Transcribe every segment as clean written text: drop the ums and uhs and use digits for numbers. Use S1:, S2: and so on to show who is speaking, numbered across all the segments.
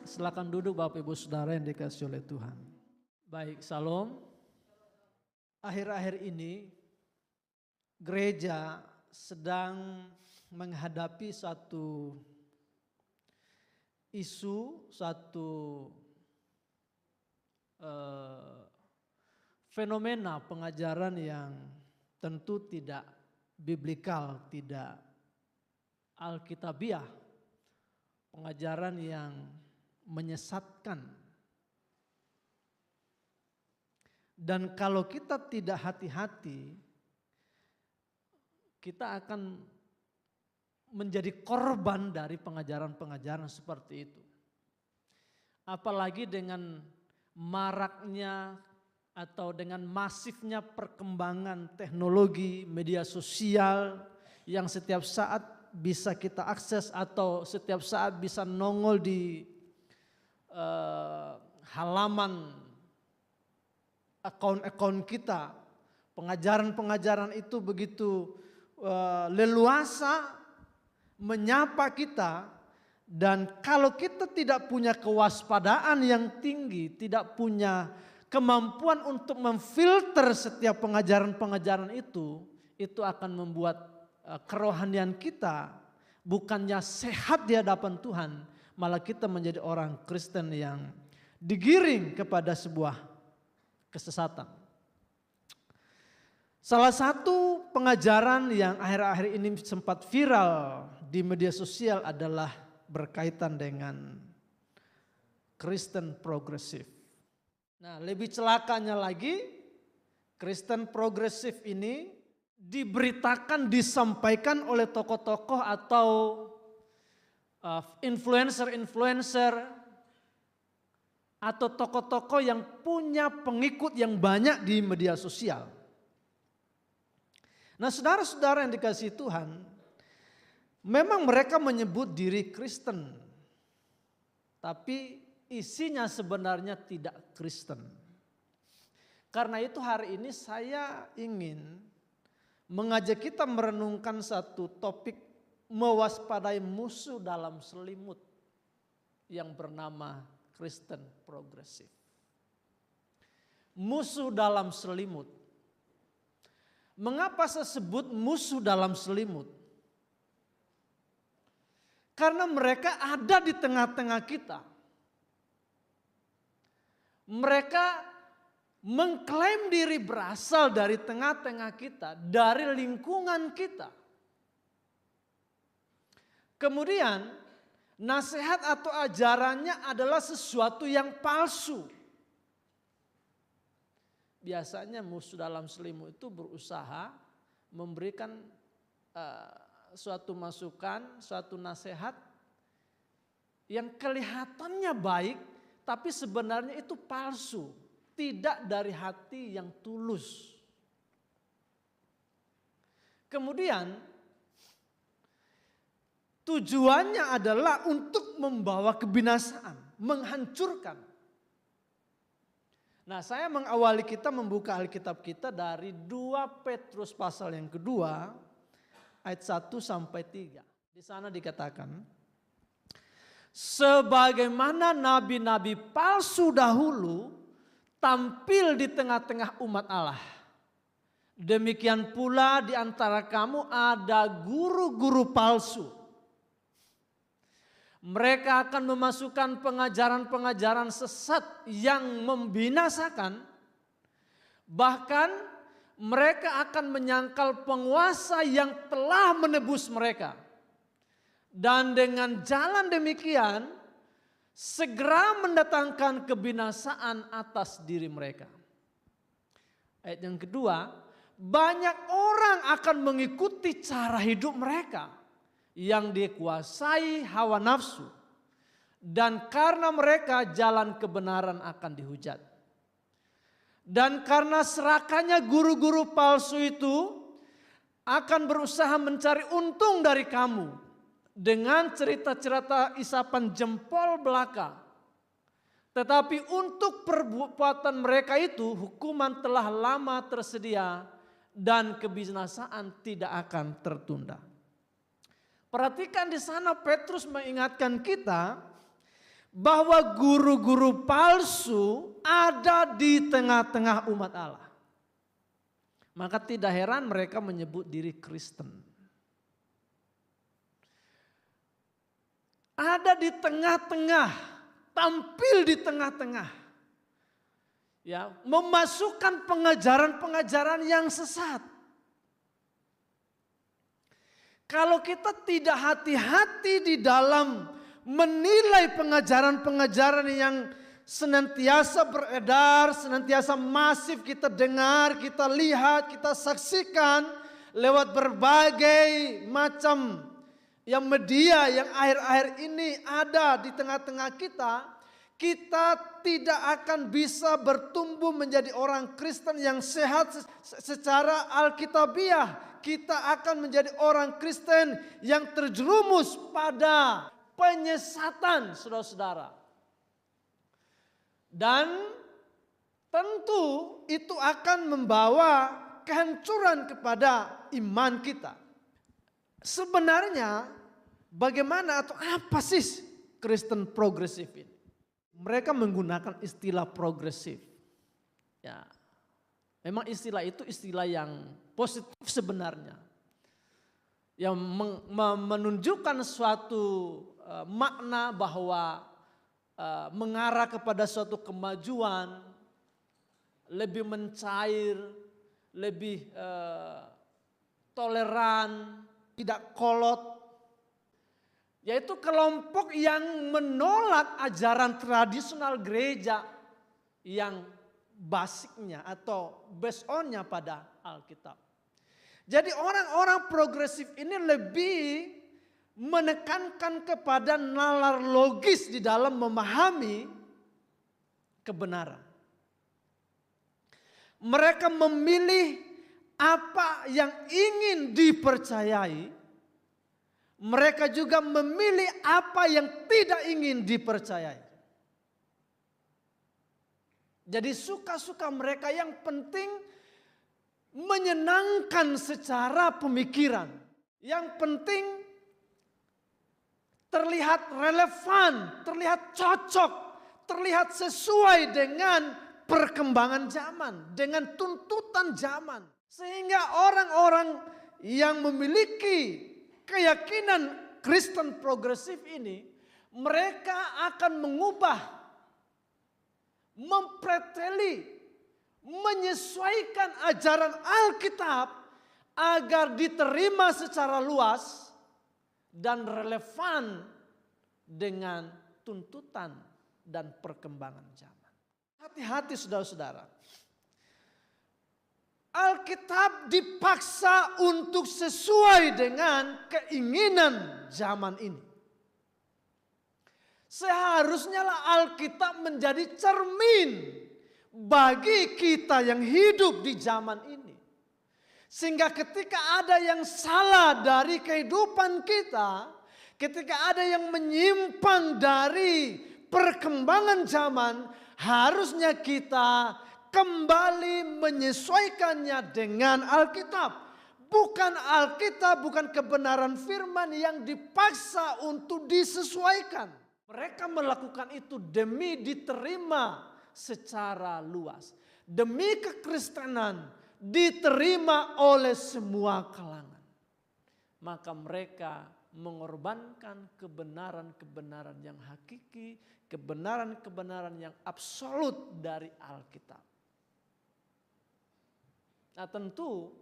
S1: Silakan duduk Bapak Ibu Saudara yang dikasihi oleh Tuhan. Baik, Salam. Akhir-akhir ini gereja sedang menghadapi satu isu, satu fenomena pengajaran yang tentu tidak biblikal, tidak alkitabiah, pengajaran yang menyesatkan. Dan kalau kita tidak hati-hati, kita akan menjadi korban dari pengajaran-pengajaran seperti itu. Apalagi dengan maraknya atau dengan masifnya perkembangan teknologi, media sosial yang setiap saat bisa kita akses atau setiap saat bisa nongol di halaman akun-akun kita. Pengajaran-pengajaran itu begitu leluasa menyapa kita, dan kalau kita tidak punya kewaspadaan yang tinggi, tidak punya kemampuan untuk memfilter setiap pengajaran-pengajaran itu akan membuat kerohanian kita bukannya sehat di hadapan Tuhan, malah kita menjadi orang Kristen yang digiring kepada sebuah kesesatan. Salah satu pengajaran yang akhir-akhir ini sempat viral di media sosial adalah berkaitan dengan Kristen progresif. Nah, lebih celakanya lagi, Kristen progresif ini diberitakan, disampaikan oleh tokoh-tokoh atau influencer-influencer atau tokoh-tokoh yang punya pengikut yang banyak di media sosial. Nah, saudara-saudara yang dikasihi Tuhan, memang mereka menyebut diri Kristen, tapi isinya sebenarnya tidak Kristen. Karena itu hari ini saya ingin mengajak kita merenungkan satu topik mewaspadai musuh dalam selimut yang bernama Kristen progresif. Musuh dalam selimut. Mengapa saya sebut musuh dalam selimut? Karena mereka ada di tengah-tengah kita. Mereka mengklaim diri berasal dari tengah-tengah kita, dari lingkungan kita. Kemudian nasihat atau ajarannya adalah sesuatu yang palsu. Biasanya musuh dalam selimut itu berusaha memberikan suatu masukan, suatu nasihat yang kelihatannya baik, tapi sebenarnya itu palsu, tidak dari hati yang tulus. Kemudian tujuannya adalah untuk membawa kebinasaan, menghancurkan. Nah, saya mengawali kita membuka Alkitab kita dari 2 Petrus pasal yang kedua, ayat 1 sampai 3. Di sana dikatakan, sebagaimana nabi-nabi palsu dahulu tampil di tengah-tengah umat Allah, demikian pula di antara kamu ada guru-guru palsu. Mereka akan memasukkan pengajaran-pengajaran sesat yang membinasakan. Bahkan mereka akan menyangkal penguasa yang telah menebus mereka. Dan dengan jalan demikian segera mendatangkan kebinasaan atas diri mereka. Ayat yang kedua, banyak orang akan mengikuti cara hidup mereka yang dikuasai hawa nafsu, dan karena mereka jalan kebenaran akan dihujat. Dan karena serakannya guru-guru palsu itu akan berusaha mencari untung dari kamu dengan cerita-cerita isapan jempol belaka. Tetapi untuk perbuatan mereka itu hukuman telah lama tersedia dan kebinasaan tidak akan tertunda. Perhatikan di sana Petrus mengingatkan kita bahwa guru-guru palsu ada di tengah-tengah umat Allah. Maka tidak heran mereka menyebut diri Kristen. Ada di tengah-tengah, tampil di tengah-tengah. Ya, memasukkan pengajaran-pengajaran yang sesat. Kalau kita tidak hati-hati di dalam menilai pengajaran-pengajaran yang senantiasa beredar, senantiasa masif kita dengar, kita lihat, kita saksikan lewat berbagai macam yang media yang akhir-akhir ini ada di tengah-tengah kita, kita tidak akan bisa bertumbuh menjadi orang Kristen yang sehat secara alkitabiah. Kita akan menjadi orang Kristen yang terjerumus pada penyesatan, saudara-saudara. Dan tentu itu akan membawa kehancuran kepada iman kita. Sebenarnya bagaimana atau apa sih Kristen progresif ini? Mereka menggunakan istilah progresif. Ya, memang istilah itu istilah yang positif sebenarnya. Yang menunjukkan suatu makna bahwa mengarah kepada suatu kemajuan, lebih mencair, lebih toleran, tidak kolot. Yaitu kelompok yang menolak ajaran tradisional gereja yang basicnya atau based on-nya pada Alkitab. Jadi orang-orang progresif ini lebih menekankan kepada nalar logis di dalam memahami kebenaran. Mereka memilih apa yang ingin dipercayai. Mereka juga memilih apa yang tidak ingin dipercayai. Jadi suka-suka mereka, yang penting menyenangkan secara pemikiran. Yang penting terlihat relevan, terlihat cocok, terlihat sesuai dengan perkembangan zaman, dengan tuntutan zaman. Sehingga orang-orang yang memiliki keyakinan Kristen progresif ini, mereka akan mengubah, mempreteli, menyesuaikan ajaran Alkitab agar diterima secara luas dan relevan dengan tuntutan dan perkembangan zaman. Hati-hati saudara-saudara. Alkitab dipaksa untuk sesuai dengan keinginan zaman ini. Seharusnya lah Alkitab menjadi cermin bagi kita yang hidup di zaman ini. Sehingga ketika ada yang salah dari kehidupan kita, ketika ada yang menyimpang dari perkembangan zaman, harusnya kita kembali menyesuaikannya dengan Alkitab. Bukan Alkitab, bukan kebenaran firman yang dipaksa untuk disesuaikan. Mereka melakukan itu demi diterima secara luas. Demi kekristenan diterima oleh semua kalangan. Maka mereka mengorbankan kebenaran-kebenaran yang hakiki, kebenaran-kebenaran yang absolut dari Alkitab. Nah tentu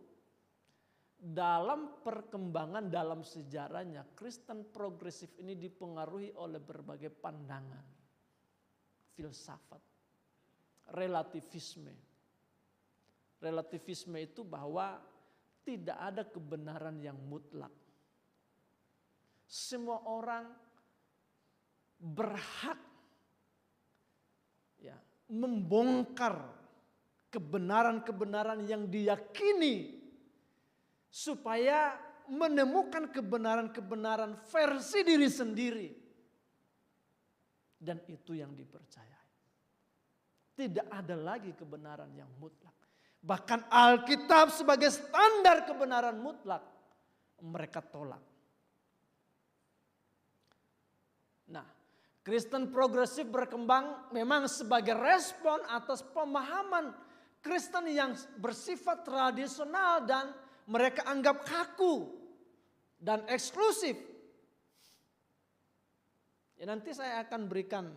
S1: dalam perkembangan dalam sejarahnya Kristen progresif ini dipengaruhi oleh berbagai pandangan, filsafat, relativisme. Relativisme itu bahwa tidak ada kebenaran yang mutlak. Semua orang berhak membongkar kebenaran-kebenaran yang diyakini supaya menemukan kebenaran-kebenaran versi diri sendiri. Dan itu yang dipercayai. Tidak ada lagi kebenaran yang mutlak. Bahkan Alkitab sebagai standar kebenaran mutlak mereka tolak. Nah, Kristen progresif berkembang memang sebagai respon atas pemahaman Kristen yang bersifat tradisional dan mereka anggap kaku dan eksklusif. Ya, nanti saya akan berikan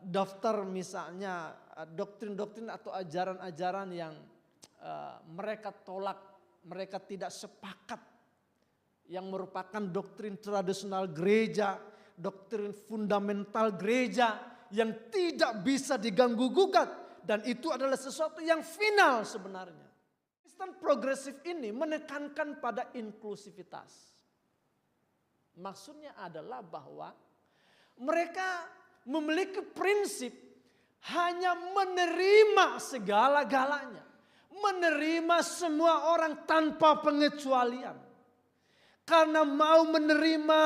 S1: daftar misalnya doktrin-doktrin atau ajaran-ajaran yang mereka tolak, mereka tidak sepakat, yang merupakan doktrin tradisional gereja, doktrin fundamental gereja yang tidak bisa diganggu-gugat. Dan itu adalah sesuatu yang final sebenarnya. Kristen progresif ini menekankan pada inklusivitas. Maksudnya adalah bahwa mereka memiliki prinsip hanya menerima segala-galanya. Menerima semua orang tanpa pengecualian. Karena mau menerima,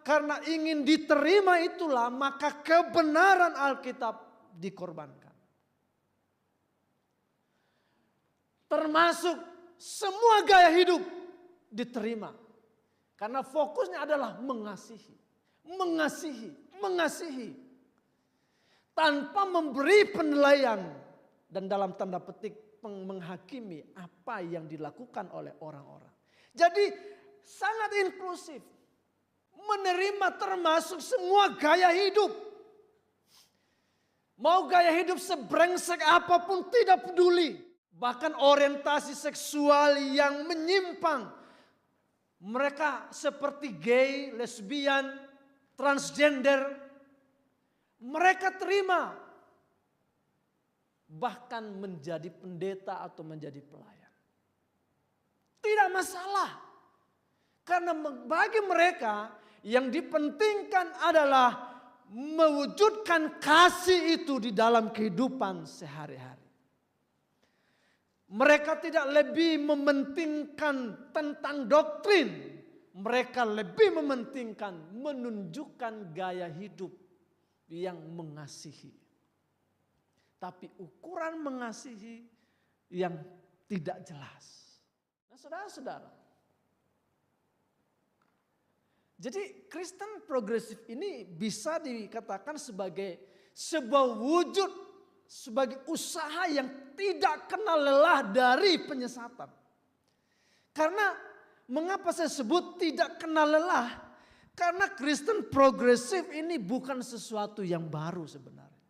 S1: karena ingin diterima itulah maka kebenaran Alkitab dikorbankan. Termasuk semua gaya hidup diterima. Karena fokusnya adalah mengasihi. Mengasihi, mengasihi. Tanpa memberi penilaian dan dalam tanda petik menghakimi apa yang dilakukan oleh orang-orang. Jadi sangat inklusif. Menerima termasuk semua gaya hidup. Mau gaya hidup sebrengsek apapun tidak peduli. Bahkan orientasi seksual yang menyimpang. Mereka seperti gay, lesbian, transgender. Mereka terima. Bahkan menjadi pendeta atau menjadi pelayan. Tidak masalah. Karena bagi mereka yang dipentingkan adalah mewujudkan kasih itu di dalam kehidupan sehari-hari. Mereka tidak lebih mementingkan tentang doktrin. Mereka lebih mementingkan menunjukkan gaya hidup yang mengasihi. Tapi ukuran mengasihi yang tidak jelas. Nah, saudara-saudara. Jadi Kristen progresif ini bisa dikatakan sebagai sebuah wujud, sebagai usaha yang tidak kenal lelah dari penyesatan. Karena mengapa saya sebut tidak kenal lelah? Karena Kristen progresif ini bukan sesuatu yang baru sebenarnya.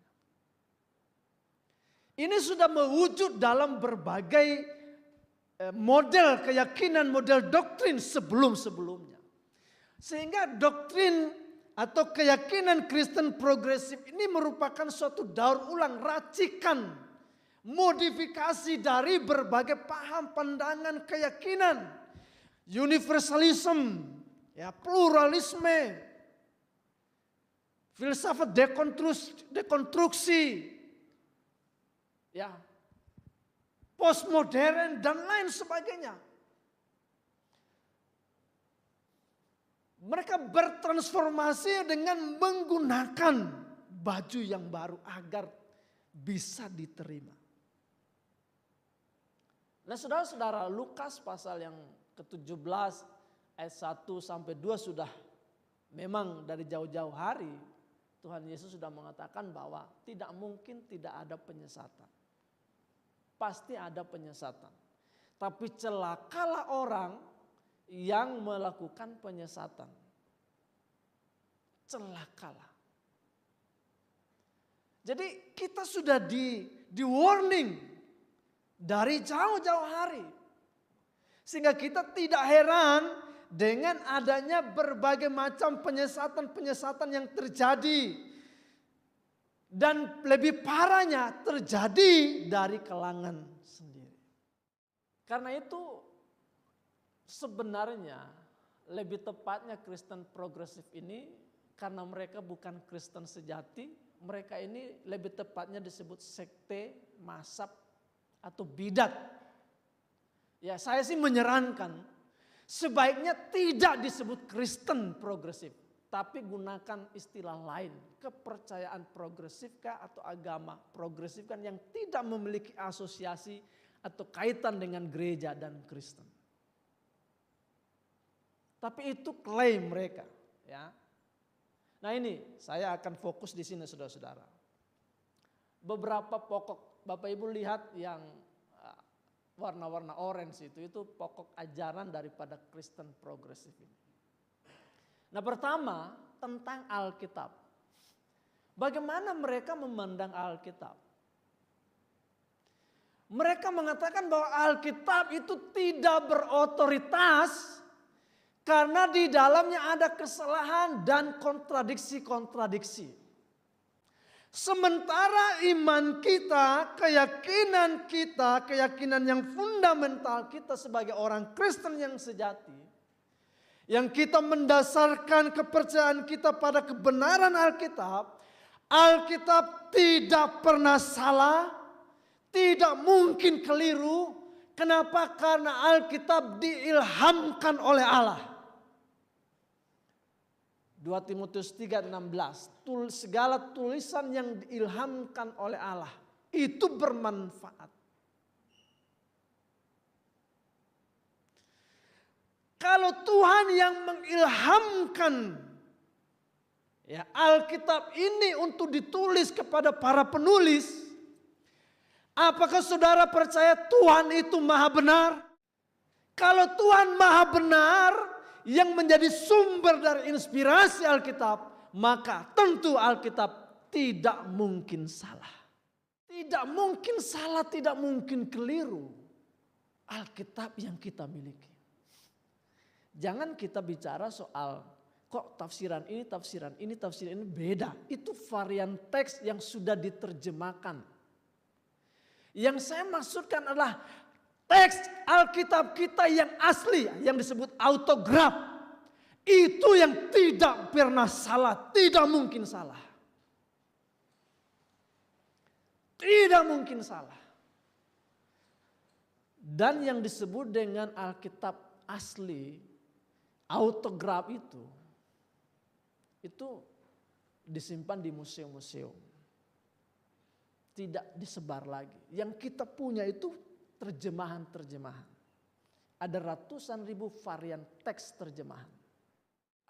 S1: Ini sudah mewujud dalam berbagai model keyakinan, model doktrin sebelum-sebelumnya. Sehingga doktrin atau keyakinan Kristen progresif ini merupakan suatu daur ulang, racikan, modifikasi dari berbagai paham, pandangan, keyakinan, universalism, ya, pluralisme, filsafat dekonstruksi, ya, postmodern dan lain sebagainya. Mereka bertransformasi dengan menggunakan baju yang baru agar bisa diterima. Nah, saudara-saudara, Lukas pasal yang ke-17 ayat 1 sampai 2 sudah memang dari jauh-jauh hari Tuhan Yesus sudah mengatakan bahwa tidak mungkin tidak ada penyesatan. Pasti ada penyesatan. Tapi celakalah orang yang melakukan penyesatan. Celakalah. Jadi kita sudah di warning dari jauh-jauh hari. Sehingga kita tidak heran dengan adanya berbagai macam penyesatan-penyesatan yang terjadi. Dan lebih parahnya terjadi dari kalangan sendiri. Karena itu sebenarnya lebih tepatnya Kristen progresif ini karena mereka bukan Kristen sejati, mereka ini lebih tepatnya disebut sekte, mazhab atau bidat. Ya, saya sih menyarankan sebaiknya tidak disebut Kristen progresif, tapi gunakan istilah lain, kepercayaan progresif kah atau agama progresif kan yang tidak memiliki asosiasi atau kaitan dengan gereja dan Kristen. Tapi itu klaim mereka, ya. Nah, Nah ini saya akan fokus di sini saudara-saudara. Beberapa pokok, Bapak Ibu lihat yang warna-warna orange itu pokok ajaran daripada Kristen progresif ini. Nah pertama tentang Alkitab. Bagaimana mereka memandang Alkitab? Mereka mengatakan bahwa Alkitab itu tidak berotoritas karena di dalamnya ada kesalahan dan kontradiksi-kontradiksi. Sementara iman kita, keyakinan yang fundamental kita sebagai orang Kristen yang sejati, yang kita mendasarkan kepercayaan kita pada kebenaran Alkitab, Alkitab tidak pernah salah, tidak mungkin keliru. Kenapa? Karena Alkitab diilhamkan oleh Allah. 2 Timotius 3:16, segala tulisan yang diilhamkan oleh Allah itu bermanfaat. Kalau Tuhan yang mengilhamkan Alkitab ini untuk ditulis kepada para penulis, apakah saudara percaya Tuhan itu maha benar? Kalau Tuhan maha benar, yang menjadi sumber dari inspirasi Alkitab, maka tentu Alkitab tidak mungkin salah. Tidak mungkin salah, tidak mungkin keliru. Alkitab yang kita miliki. Jangan kita bicara soal kok tafsiran ini beda. Itu varian teks yang sudah diterjemahkan. Yang saya maksudkan adalah teks Alkitab kita yang asli, yang disebut autograf, itu yang tidak pernah salah, tidak mungkin salah. Tidak mungkin salah. Dan yang disebut dengan Alkitab asli, autograf itu disimpan di museum-museum. Tidak disebar lagi. Yang kita punya itu terjemahan-terjemahan. Ada ratusan ribu varian teks terjemahan.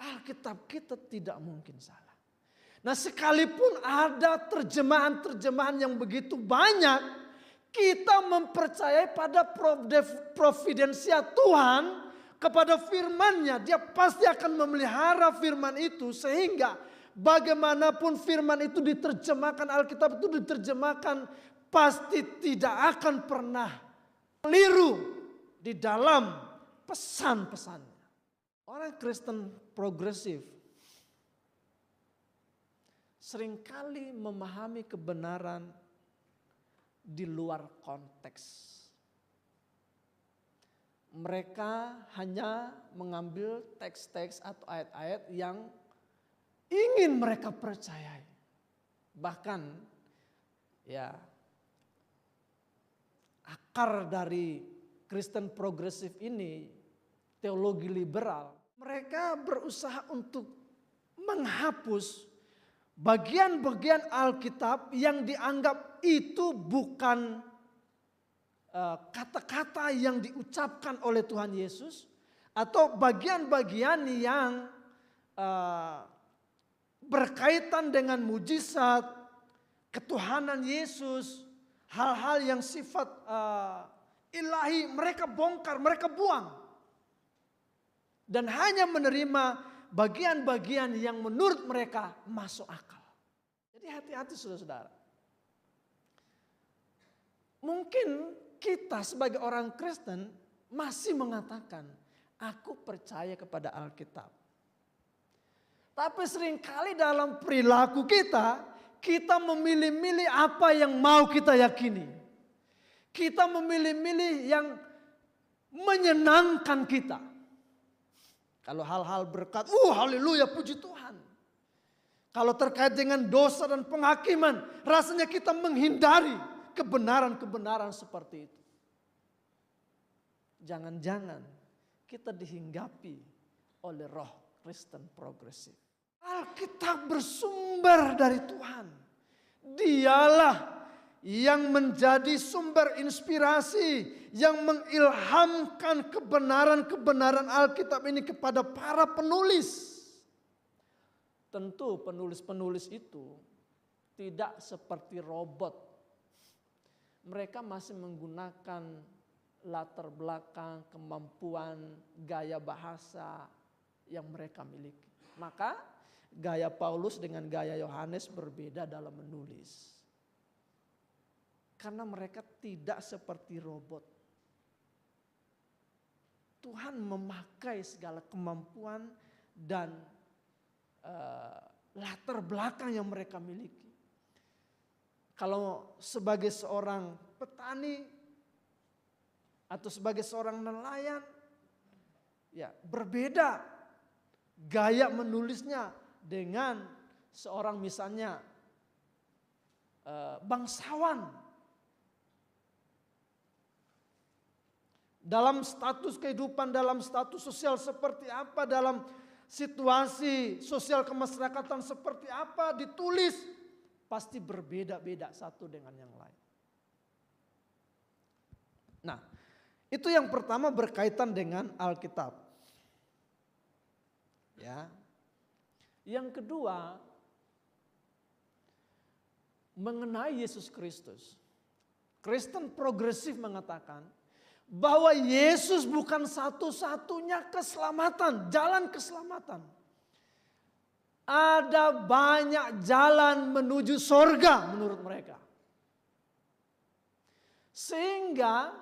S1: Alkitab kita tidak mungkin salah. Nah sekalipun ada terjemahan-terjemahan yang begitu banyak, kita mempercayai pada providensia Tuhan kepada firman-Nya. Dia pasti akan memelihara firman itu sehingga bagaimanapun firman itu diterjemahkan, Alkitab itu diterjemahkan, pasti tidak akan pernah keliru di dalam pesan-pesannya. Orang Kristen progresif seringkali memahami kebenaran di luar konteks. Mereka hanya mengambil teks-teks atau ayat-ayat yang ingin mereka percayai. Bahkan akar dari Kristen progresif ini, teologi liberal, mereka berusaha untuk menghapus bagian-bagian Alkitab yang dianggap itu bukan kata-kata yang diucapkan oleh Tuhan Yesus, atau bagian-bagian yang berkaitan dengan mujizat, ketuhanan Yesus, hal-hal yang sifat ilahi, mereka bongkar, mereka buang. Dan hanya menerima bagian-bagian yang menurut mereka masuk akal. Jadi hati-hati saudara-saudara. Mungkin kita sebagai orang Kristen masih mengatakan, aku percaya kepada Alkitab. Tapi seringkali dalam perilaku kita memilih-milih apa yang mau kita yakini. Kita memilih-milih yang menyenangkan kita. Kalau hal-hal berkat, haleluya, puji Tuhan. Kalau terkait dengan dosa dan penghakiman, rasanya kita menghindari kebenaran-kebenaran seperti itu. Jangan-jangan kita dihinggapi oleh roh Kristen progresif. Alkitab bersumber dari Tuhan. Dialah yang menjadi sumber inspirasi, yang mengilhamkan kebenaran-kebenaran Alkitab ini kepada para penulis. Tentu penulis-penulis itu tidak seperti robot. Mereka masih menggunakan latar belakang, kemampuan, gaya bahasa yang mereka miliki. Maka gaya Paulus dengan gaya Yohanes berbeda dalam menulis. Karena mereka tidak seperti robot. Tuhan memakai segala kemampuan dan latar belakang yang mereka miliki. Kalau sebagai seorang petani atau sebagai seorang nelayan, ya berbeda gaya menulisnya dengan seorang misalnya bangsawan. Dalam status kehidupan, dalam status sosial seperti apa, dalam situasi sosial kemasyarakatan seperti apa, ditulis pasti berbeda-beda satu dengan yang lain. Nah, itu yang pertama berkaitan dengan Alkitab. Ya. Yang kedua, mengenai Yesus Kristus. Kristen progresif mengatakan bahwa Yesus bukan satu-satunya keselamatan, jalan keselamatan. Ada banyak jalan menuju sorga menurut mereka. Sehingga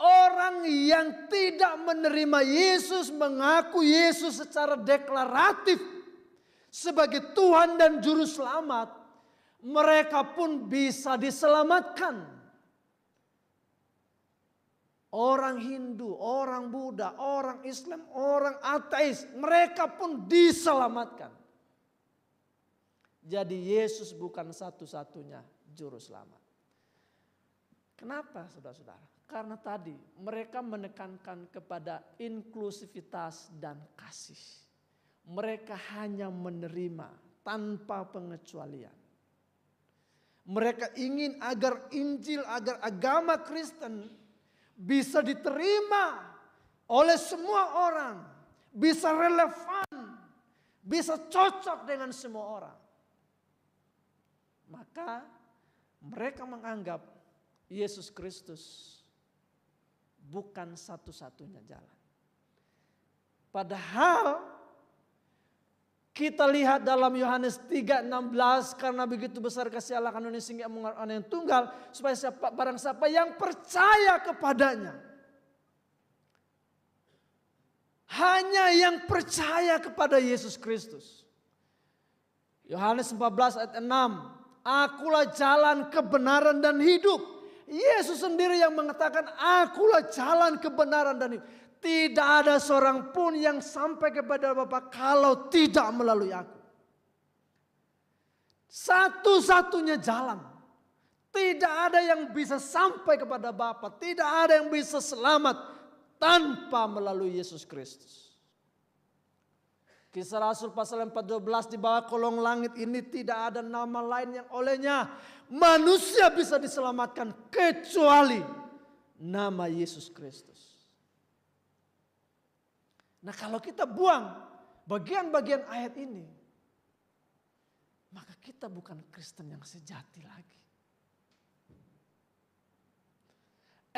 S1: orang yang tidak menerima Yesus, mengaku Yesus secara deklaratif sebagai Tuhan dan Juru Selamat, mereka pun bisa diselamatkan. Orang Hindu, orang Buddha, orang Islam, orang ateis, mereka pun diselamatkan. Jadi Yesus bukan satu-satunya juru selamat. Kenapa saudara-saudara? Karena tadi mereka menekankan kepada inklusivitas dan kasih. Mereka hanya menerima tanpa pengecualian. Mereka ingin agar Injil, agar agama Kristen bisa diterima oleh semua orang. Bisa relevan, bisa cocok dengan semua orang. Maka mereka menganggap Yesus Kristus bukan satu-satunya jalan. Padahal kita lihat dalam Yohanes 3:16, karena begitu besar kasih Allah akan dunia sehingga mengaruniakan Anak yang tunggal, supaya barang siapa yang percaya kepadanya. Hanya yang percaya kepada Yesus Kristus. Yohanes 14 ayat 6. Akulah jalan, kebenaran dan hidup. Yesus sendiri yang mengatakan akulah jalan, kebenaran dan hidup. Tidak ada seorang pun yang sampai kepada Bapa kalau tidak melalui aku. Satu-satunya jalan. Tidak ada yang bisa sampai kepada Bapa. Tidak ada yang bisa selamat tanpa melalui Yesus Kristus. Kisah Rasul pasal 4:12, di bawah kolong langit ini tidak ada nama lain yang olehnya manusia bisa diselamatkan kecuali nama Yesus Kristus. Nah, kalau kita buang bagian-bagian ayat ini, maka kita bukan Kristen yang sejati lagi.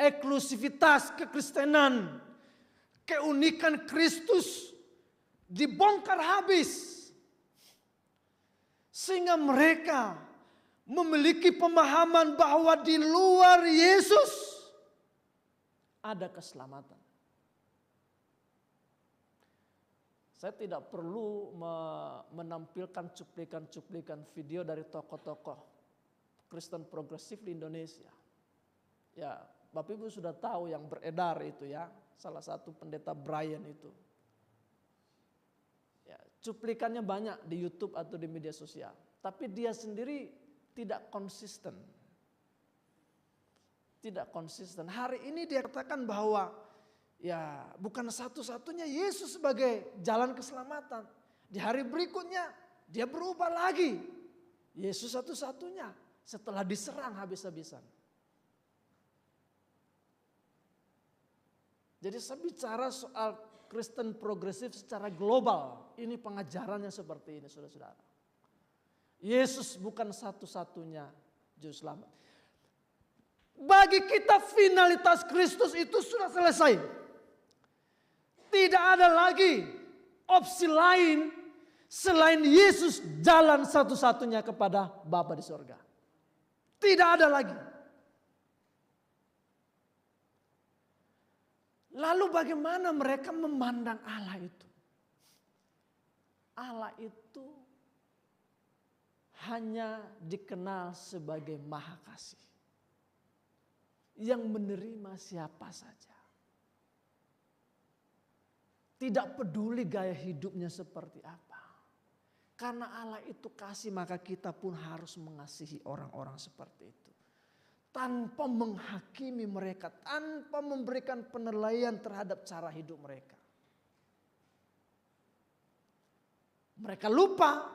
S1: Eksklusivitas kekristenan, keunikan Kristus dibongkar habis. Sehingga mereka memiliki pemahaman bahwa di luar Yesus ada keselamatan. Saya tidak perlu menampilkan cuplikan-cuplikan video dari tokoh-tokoh Kristen progresif di Indonesia. Ya, Bapak Ibu sudah tahu yang beredar itu ya, salah satu pendeta Brian itu. Cuplikannya banyak di YouTube atau di media sosial. Tapi dia sendiri tidak konsisten. Tidak konsisten. Hari ini dia katakan bahwa ya bukan satu-satunya Yesus sebagai jalan keselamatan. Di hari berikutnya dia berubah lagi. Yesus satu-satunya setelah diserang habis-habisan. Jadi saya bicara soal Kristen progresif secara global. Ini pengajarannya seperti ini, saudara-saudara. Yesus bukan satu-satunya juru selamat. Bagi kita finalitas Kristus itu sudah selesai. Tidak ada lagi opsi lain selain Yesus jalan satu-satunya kepada Bapa di sorga. Tidak ada lagi. Lalu bagaimana mereka memandang Allah itu? Allah itu hanya dikenal sebagai Maha Kasih. Yang menerima siapa saja. Tidak peduli gaya hidupnya seperti apa. Karena Allah itu kasih, maka kita pun harus mengasihi orang-orang seperti itu. Tanpa menghakimi mereka, tanpa memberikan penilaian terhadap cara hidup mereka. Mereka lupa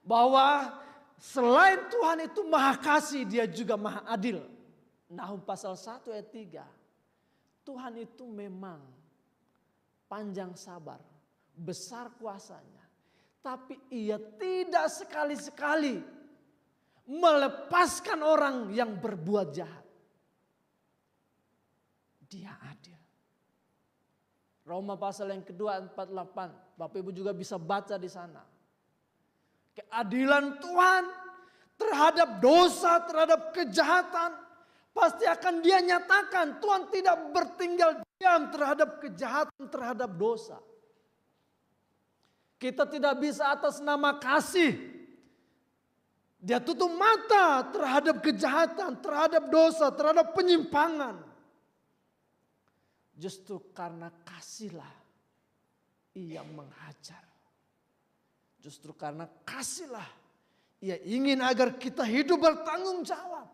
S1: bahwa selain Tuhan itu Maha Kasih, Dia juga Maha Adil. Nahum pasal 1 ayat 3. Tuhan itu memang panjang sabar, besar kuasanya. Tapi Ia tidak sekali-sekali melepaskan orang yang berbuat jahat. Dia adil. Roma pasal yang kedua 48. Bapak Ibu juga bisa baca di sana. Keadilan Tuhan terhadap dosa, terhadap kejahatan. Pasti akan Dia nyatakan. Tuhan tidak bertinggal diam terhadap kejahatan, terhadap dosa. Kita tidak bisa atas nama kasih. Dia tutup mata terhadap kejahatan, terhadap dosa, terhadap penyimpangan. Justru karena kasihlah Ia menghajar. Justru karena kasihlah Ia ingin agar kita hidup bertanggung jawab.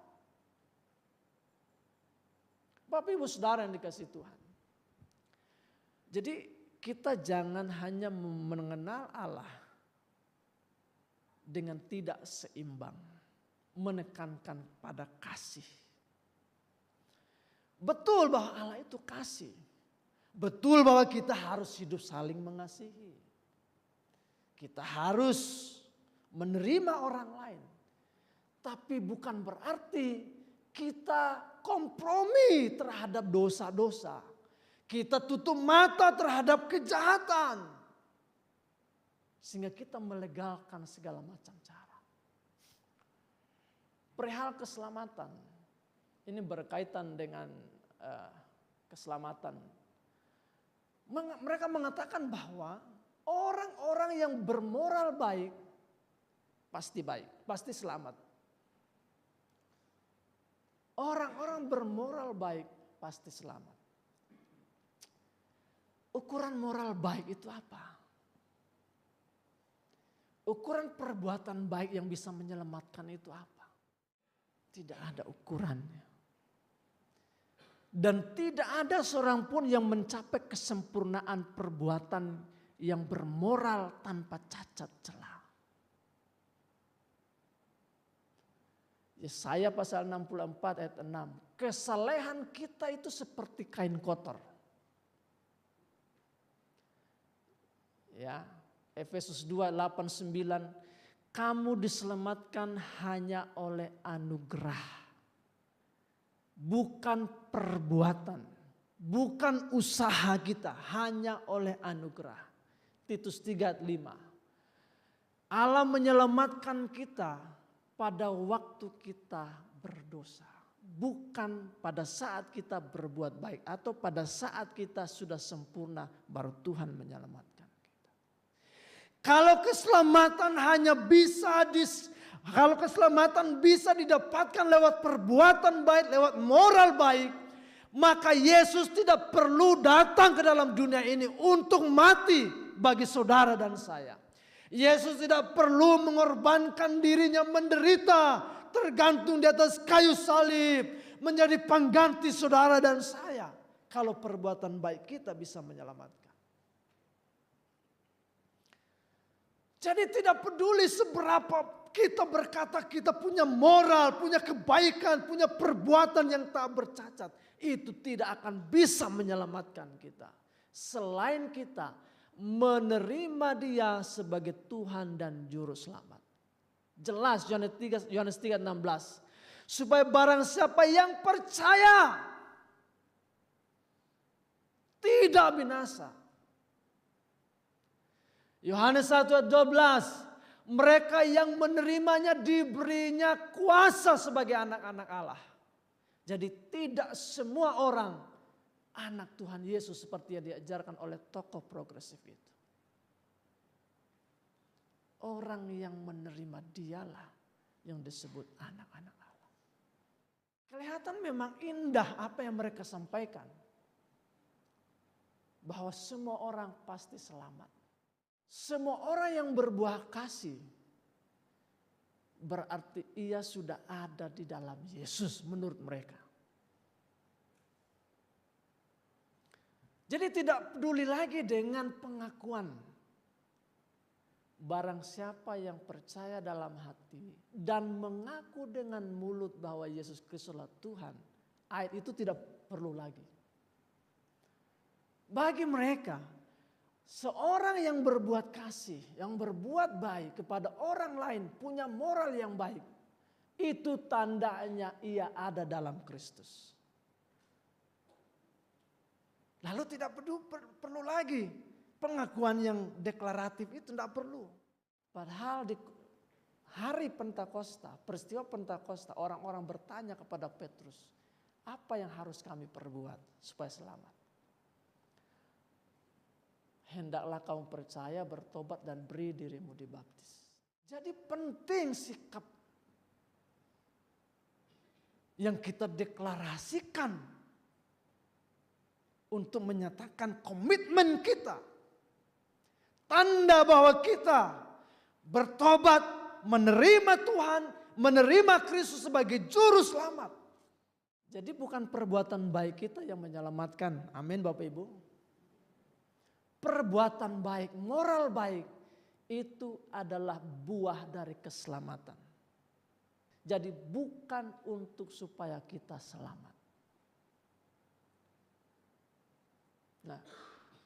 S1: Bapak Ibu Saudara yang dikasihi Tuhan. Jadi kita jangan hanya mengenal Allah dengan tidak seimbang. Menekankan pada kasih. Betul bahwa Allah itu kasih. Betul bahwa kita harus hidup saling mengasihi. Kita harus menerima orang lain. Tapi bukan berarti kita kompromi terhadap dosa-dosa. Kita tutup mata terhadap kejahatan. Sehingga kita melegalkan segala macam cara. Perihal keselamatan. Ini berkaitan dengan keselamatan. Mereka mengatakan bahwa orang-orang yang bermoral baik pasti baik, pasti selamat. Orang-orang bermoral baik pasti selamat. Ukuran moral baik itu apa? Ukuran perbuatan baik yang bisa menyelamatkan itu apa? Tidak ada ukurannya. Dan tidak ada seorang pun yang mencapai kesempurnaan perbuatan yang bermoral tanpa cacat celah. Yesaya pasal 64 ayat 6. Kesalehan kita itu seperti kain kotor. Ya, Efesus 2, 8, 9. Kamu diselamatkan hanya oleh anugerah. Bukan perbuatan. Bukan usaha kita. Hanya oleh anugerah. Titus 3, 5. Allah menyelamatkan kita pada waktu kita berdosa. Bukan pada saat kita berbuat baik. Atau pada saat kita sudah sempurna baru Tuhan menyelamatkan. Kalau keselamatan bisa didapatkan lewat perbuatan baik, lewat moral baik, maka Yesus tidak perlu datang ke dalam dunia ini untuk mati bagi saudara dan saya. Yesus tidak perlu mengorbankan dirinya menderita, tergantung di atas kayu salib, menjadi pengganti saudara dan saya. Kalau perbuatan baik kita bisa menyelamatkan. Jadi tidak peduli seberapa kita berkata kita punya moral, punya kebaikan, punya perbuatan yang tak bercacat. Itu tidak akan bisa menyelamatkan kita. selain kita menerima Dia sebagai Tuhan dan Juru Selamat. Jelas Yohanes 3:16. Supaya barang siapa yang percaya tidak binasa. Yohanes 1:12. Mereka yang menerimanya diberinya kuasa sebagai anak-anak Allah. Jadi tidak semua orang anak Tuhan Yesus seperti yang diajarkan oleh tokoh progresif itu. Orang yang menerima Dialah yang disebut anak-anak Allah. Kelihatan memang indah apa yang mereka sampaikan. Bahwa semua orang pasti selamat. Semua orang yang berbuah kasih berarti ia sudah ada di dalam Yesus menurut mereka. Jadi tidak peduli lagi dengan pengakuan. Barang siapa yang percaya dalam hati dan mengaku dengan mulut bahwa Yesus Kristus adalah Tuhan, ayat itu tidak perlu lagi. Bagi mereka, seorang yang berbuat kasih, yang berbuat baik kepada orang lain, punya moral yang baik, itu tandanya ia ada dalam Kristus. Lalu tidak perlu lagi pengakuan yang deklaratif itu tidak perlu. Padahal di hari Pentakosta, peristiwa Pentakosta, orang-orang bertanya kepada Petrus, apa yang harus kami perbuat supaya selamat? Hendaklah kamu percaya, bertobat dan beri dirimu dibaptis. Jadi penting sikap yang kita deklarasikan untuk menyatakan komitmen kita. Tanda bahwa kita bertobat, menerima Tuhan, menerima Kristus sebagai juru selamat. Jadi bukan perbuatan baik kita yang menyelamatkan. Amin Bapak Ibu. Perbuatan baik, moral baik itu adalah buah dari keselamatan. Jadi bukan untuk supaya kita selamat. Nah,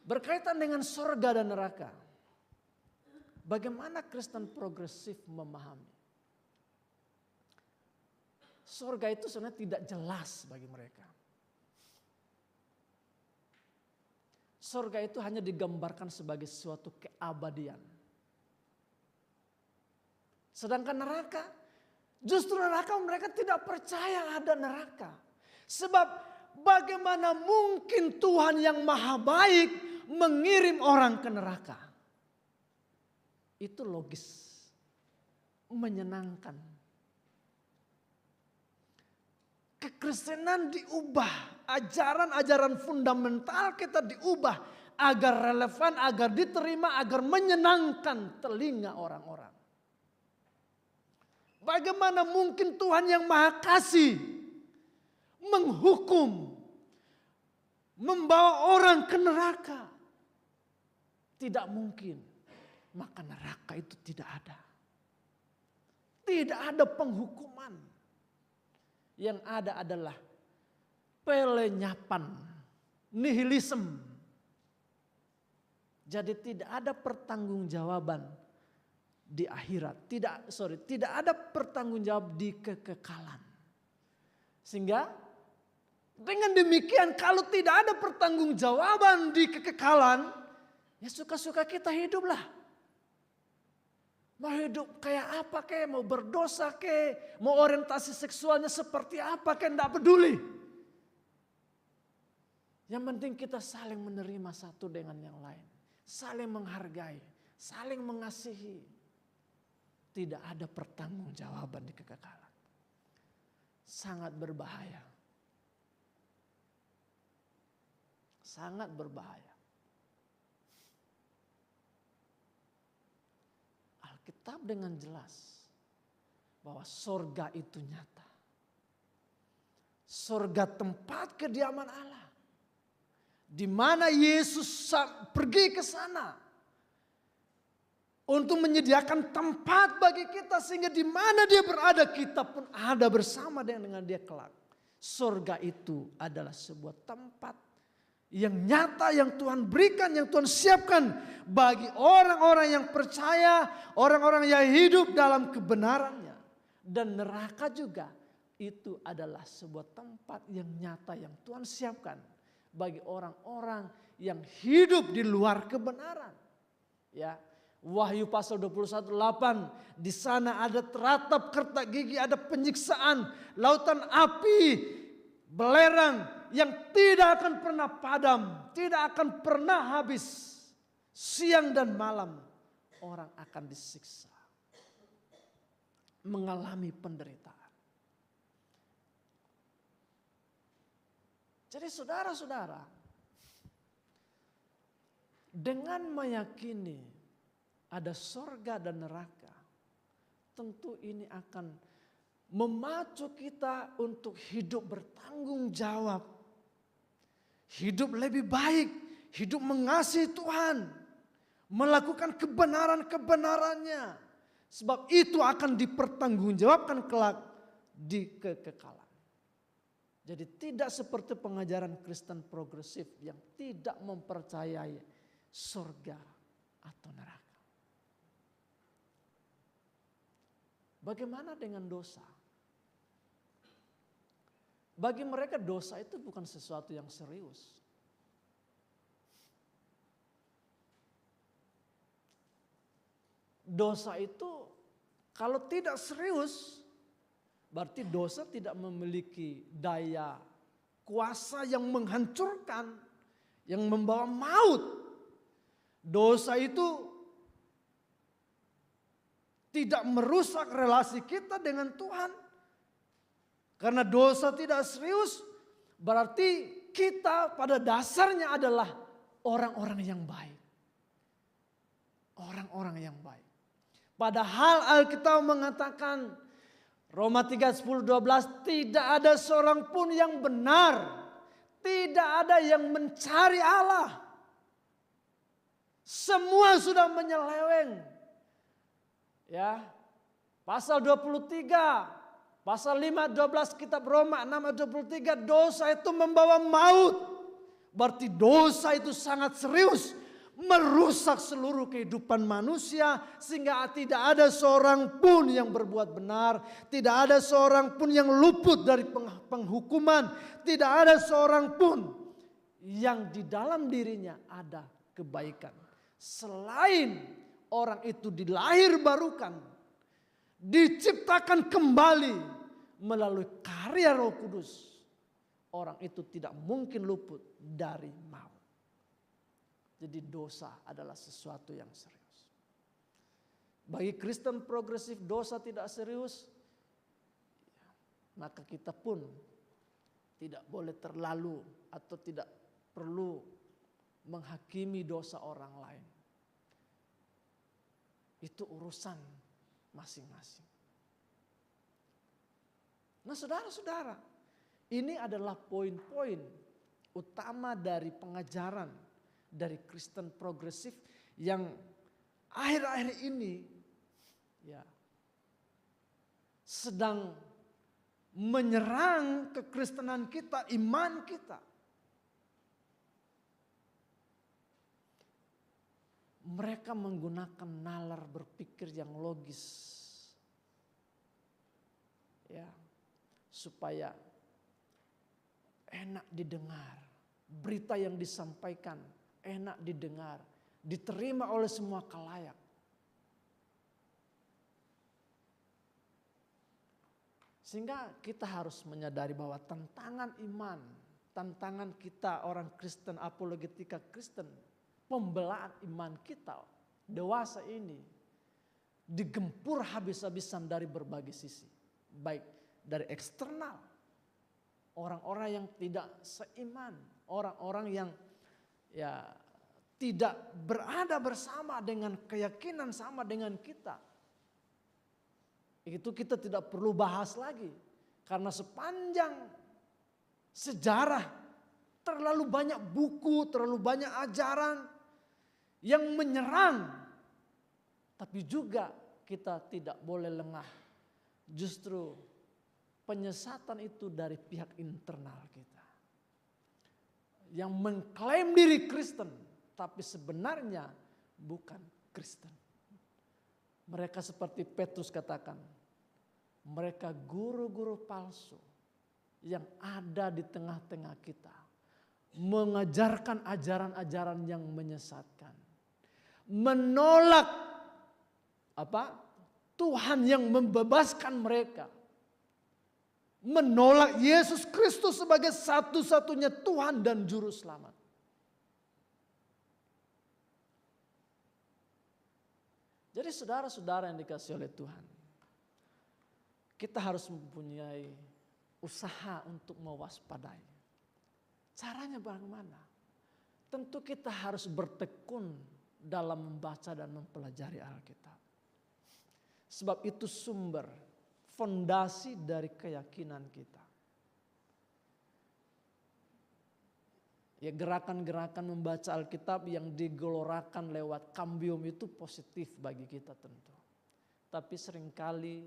S1: berkaitan dengan surga dan neraka. Bagaimana Kristen progresif memahami? Surga itu sebenarnya tidak jelas bagi mereka. Surga itu hanya digambarkan sebagai suatu keabadian. Sedangkan neraka, justru neraka mereka tidak percaya ada neraka. Sebab bagaimana mungkin Tuhan yang maha baik mengirim orang ke neraka? Itu logis, menyenangkan. Kekristenan diubah, ajaran-ajaran fundamental kita diubah agar relevan, agar diterima, agar menyenangkan telinga orang-orang. Bagaimana mungkin Tuhan yang maha kasih menghukum, membawa orang ke neraka? Tidak mungkin. Maka neraka itu tidak ada. Tidak ada penghukuman. Yang ada adalah pelenyapan, nihilisme. Jadi tidak ada pertanggungjawaban di akhirat. Tidak ada pertanggungjawab di kekekalan. Sehingga dengan demikian kalau tidak ada pertanggungjawaban di kekekalan, ya suka-suka kita hiduplah. Mau hidup kayak apa kayak, mau berdosa kayak, mau orientasi seksualnya seperti apa kayak, tidak peduli. Yang penting kita saling menerima satu dengan yang lain. Saling menghargai, saling mengasihi. Tidak ada pertanggungjawaban di kekekalan. Sangat berbahaya. Sangat berbahaya. Alkitab dengan jelas bahwa sorga itu nyata. Sorga tempat kediaman Allah. Di mana Yesus pergi ke sana untuk menyediakan tempat bagi kita sehingga di mana dia berada kita pun ada bersama dengan dia kelak. Sorga itu adalah sebuah tempat yang nyata yang Tuhan berikan, yang Tuhan siapkan bagi orang-orang yang percaya, orang-orang yang hidup dalam kebenarannya. Dan neraka juga itu adalah sebuah tempat yang nyata yang Tuhan siapkan bagi orang-orang yang hidup di luar kebenaran. Ya, Wahyu pasal 21:8, di sana ada teratap kertak gigi, ada penyiksaan, lautan api, belerang yang tidak akan pernah padam, tidak akan pernah habis. Siang dan malam orang akan disiksa, mengalami penderitaan. Jadi saudara-saudara, dengan meyakini ada sorga dan neraka, tentu ini akan memacu kita untuk hidup bertanggung jawab. Hidup lebih baik, hidup mengasihi Tuhan, melakukan kebenaran-kebenarannya. Sebab itu akan dipertanggungjawabkan kelak di kekekalan. Jadi tidak seperti pengajaran Kristen progresif yang tidak mempercayai surga atau neraka. Bagaimana dengan dosa? Bagi mereka dosa itu bukan sesuatu yang serius. Dosa itu kalau tidak serius, berarti dosa tidak memiliki daya kuasa yang menghancurkan, yang membawa maut. Dosa itu tidak merusak relasi kita dengan Tuhan. Karena dosa tidak serius, berarti kita pada dasarnya adalah orang-orang yang baik. Orang-orang yang baik. Padahal Alkitab mengatakan, Roma 3:10-12, tidak ada seorang pun yang benar. Tidak ada yang mencari Allah. Semua sudah menyeleweng. Ya. Pasal 23, pasal 5:12 kitab Roma 6:23, dosa itu membawa maut. Berarti dosa itu sangat serius, merusak seluruh kehidupan manusia sehingga tidak ada seorang pun yang berbuat benar, tidak ada seorang pun yang luput dari penghukuman, tidak ada seorang pun yang di dalam dirinya ada kebaikan. Selain orang itu dilahir barukan, diciptakan kembali melalui karya Roh Kudus, orang itu tidak mungkin luput dari maut. Jadi dosa adalah sesuatu yang serius. Bagi Kristen progresif dosa tidak serius, maka kita pun tidak boleh terlalu atau tidak perlu menghakimi dosa orang lain. Itu urusan masing-masing. Nah saudara-saudara, ini adalah poin-poin utama dari pengajaran dari Kristen progresif yang akhir-akhir ini ya sedang menyerang kekristenan kita, iman kita. Mereka menggunakan nalar berpikir yang logis, ya, supaya enak didengar, berita yang disampaikan enak didengar, diterima oleh semua khalayak. Sehingga kita harus menyadari bahwa tantangan iman, tantangan kita orang Kristen, apologetika Kristen, pembelaan iman kita dewasa ini digempur habis-habisan dari berbagai sisi. Baik dari eksternal, orang-orang yang tidak seiman, orang-orang yang ya tidak berada bersama dengan keyakinan sama dengan kita. Itu kita tidak perlu bahas lagi. Karena sepanjang sejarah terlalu banyak buku, terlalu banyak ajaran yang menyerang. Tapi juga kita tidak boleh lengah. Justru penyesatan itu dari pihak internal kita. yang mengklaim diri Kristen, tapi sebenarnya bukan Kristen. Mereka seperti Petrus katakan, mereka guru-guru palsu yang ada di tengah-tengah kita, mengajarkan ajaran-ajaran yang menyesatkan, menolak Tuhan yang membebaskan mereka, menolak Yesus Kristus sebagai satu-satunya Tuhan dan Juru Selamat. Jadi saudara-saudara yang dikasihi oleh Tuhan, kita harus mempunyai usaha untuk mewaspadai. Caranya bagaimana? Tentu kita harus bertekun dalam membaca dan mempelajari Alkitab. Sebab itu sumber, fondasi dari keyakinan kita. Ya, gerakan-gerakan membaca Alkitab yang digelorakan lewat kambium itu positif bagi kita tentu. Tapi seringkali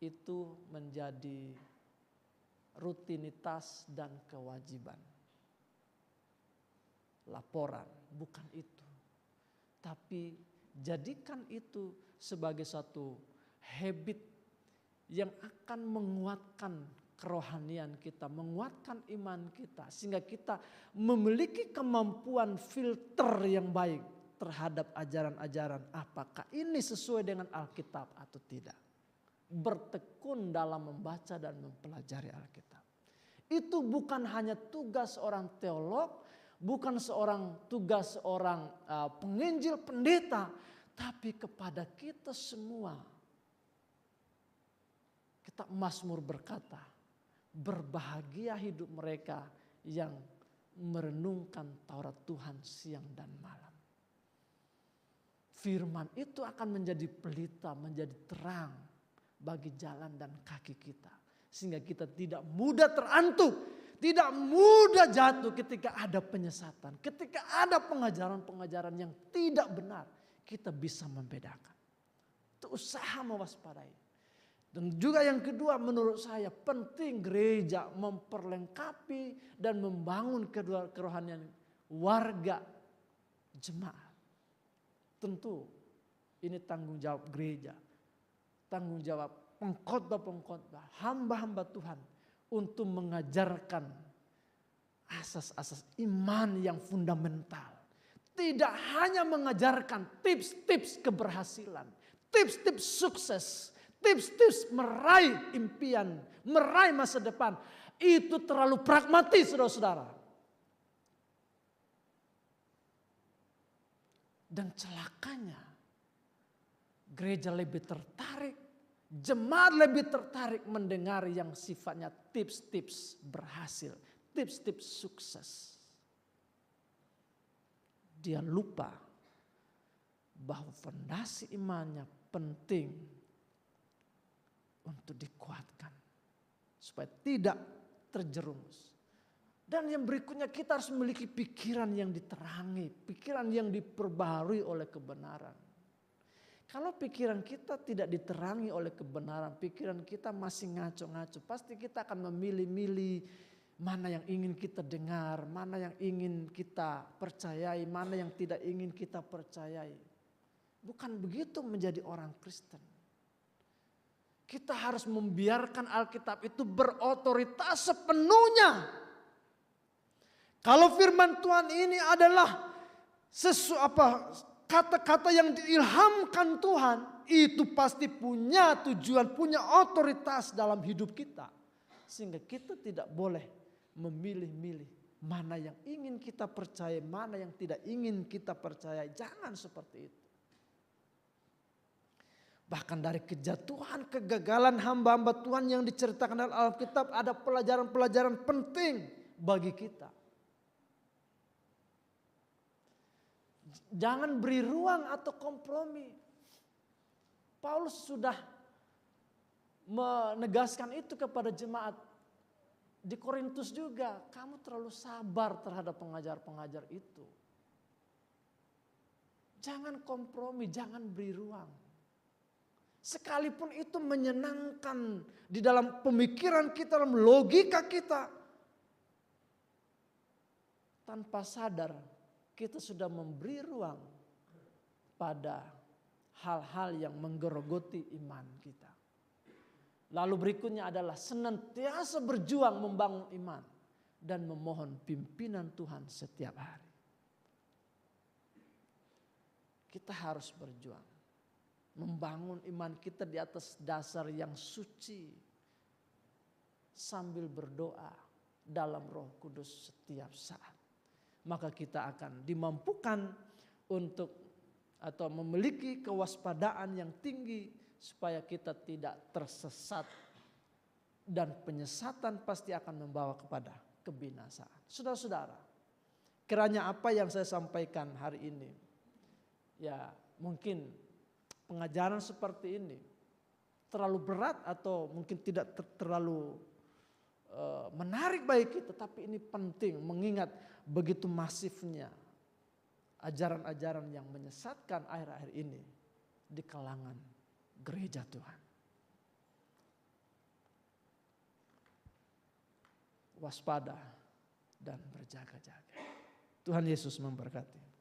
S1: itu menjadi rutinitas dan kewajiban. Laporan, bukan itu. Tapi jadikan itu sebagai satu habit yang akan menguatkan kerohanian kita, menguatkan iman kita, sehingga kita memiliki kemampuan filter yang baik terhadap ajaran-ajaran, apakah ini sesuai dengan Alkitab atau tidak. Bertekun dalam membaca dan mempelajari Alkitab. Itu bukan hanya tugas seorang teolog, bukan tugas seorang penginjil, pendeta, tapi kepada kita semua. Kita Mazmur berkata, berbahagia hidup mereka yang merenungkan Taurat Tuhan siang dan malam. Firman itu akan menjadi pelita, menjadi terang bagi jalan dan kaki kita. Sehingga kita tidak mudah terantuk, tidak mudah jatuh ketika ada penyesatan. Ketika ada pengajaran-pengajaran yang tidak benar, kita bisa membedakan. Itu usaha mewaspadai. Dan juga yang kedua menurut saya penting gereja memperlengkapi dan membangun kedua kerohanian warga jemaat. Tentu ini tanggung jawab gereja, tanggung jawab pengkhotbah-pengkhotbah, hamba-hamba Tuhan untuk mengajarkan asas-asas iman yang fundamental. Tidak hanya mengajarkan tips-tips keberhasilan, tips-tips sukses, tips-tips meraih impian, meraih masa depan. Itu terlalu pragmatis, saudara-saudara. Dan celakanya, gereja lebih tertarik, jemaat lebih tertarik mendengar yang sifatnya tips-tips berhasil, tips-tips sukses. Dia lupa bahwa fondasi imannya penting untuk dikuatkan supaya tidak terjerumus. Dan yang berikutnya kita harus memiliki pikiran yang diterangi, pikiran yang diperbaharui oleh kebenaran. Kalau pikiran kita tidak diterangi oleh kebenaran, pikiran kita masih ngaco-ngaco, pasti kita akan memilih-milih mana yang ingin kita dengar, mana yang ingin kita percayai, mana yang tidak ingin kita percayai. Bukan begitu menjadi orang Kristen. Kita harus membiarkan Alkitab itu berotoritas sepenuhnya. Kalau firman Tuhan ini adalah kata-kata yang diilhamkan Tuhan, itu pasti punya tujuan, punya otoritas dalam hidup kita. Sehingga kita tidak boleh memilih-milih mana yang ingin kita percaya, mana yang tidak ingin kita percaya. Jangan seperti itu. Bahkan dari kejatuhan, kegagalan hamba-hamba Tuhan yang diceritakan dalam Alkitab, ada pelajaran-pelajaran penting bagi kita. Jangan beri ruang atau kompromi. Paulus sudah menegaskan itu kepada jemaat di Korintus juga. Kamu terlalu sabar terhadap pengajar-pengajar itu. Jangan kompromi, jangan beri ruang. Sekalipun itu menyenangkan di dalam pemikiran kita, dalam logika kita. tanpa sadar kita sudah memberi ruang pada hal-hal yang menggerogoti iman kita. Lalu berikutnya adalah senantiasa berjuang membangun iman dan memohon pimpinan Tuhan setiap hari. Kita harus berjuang membangun iman kita di atas dasar yang suci sambil berdoa dalam Roh Kudus setiap saat. Maka kita akan dimampukan untuk atau memiliki kewaspadaan yang tinggi supaya kita tidak tersesat, dan penyesatan pasti akan membawa kepada kebinasaan. Saudara-saudara, kiranya apa yang saya sampaikan hari ini, ya mungkin pengajaran seperti ini terlalu berat atau mungkin tidak terlalu menarik bagi kita, tapi ini penting mengingat begitu masifnya ajaran-ajaran yang menyesatkan akhir-akhir ini di kalangan gereja Tuhan. Waspada dan berjaga-jaga. Tuhan Yesus memberkati.